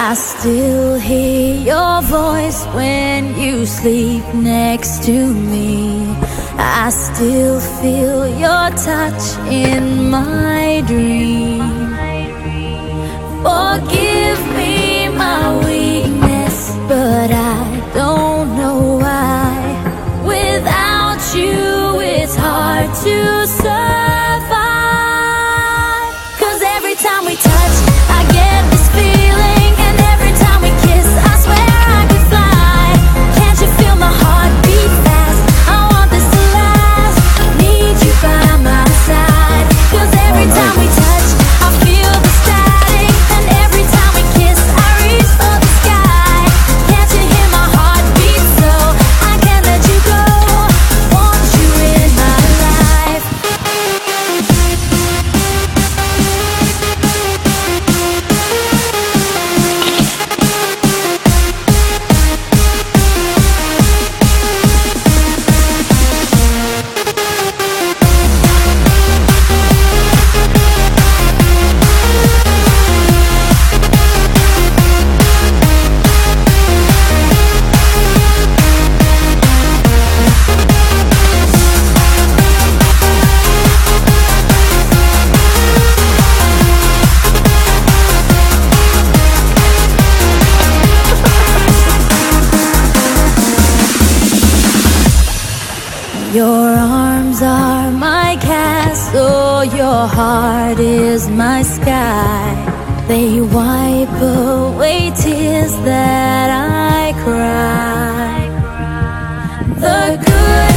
I still hear your voice when you sleep next to me. I still feel your touch in my dream. Forgive me my weakness, but I don't know why. Without you, it's hard to survive. 'Cause every time we touch, I get this feeling, and every time we kiss, I swear I could fly. Can't you feel my heart beat fast? I want this to last. Need you by my side. 'Cause every time we touch, I feel the static, and every time we kiss, I reach for the sky. Can't you hear my heart beat so I can't let you go? Want you in my life. Your arms are my castle, your heart is my sky. They wipe away tears that I cry. The good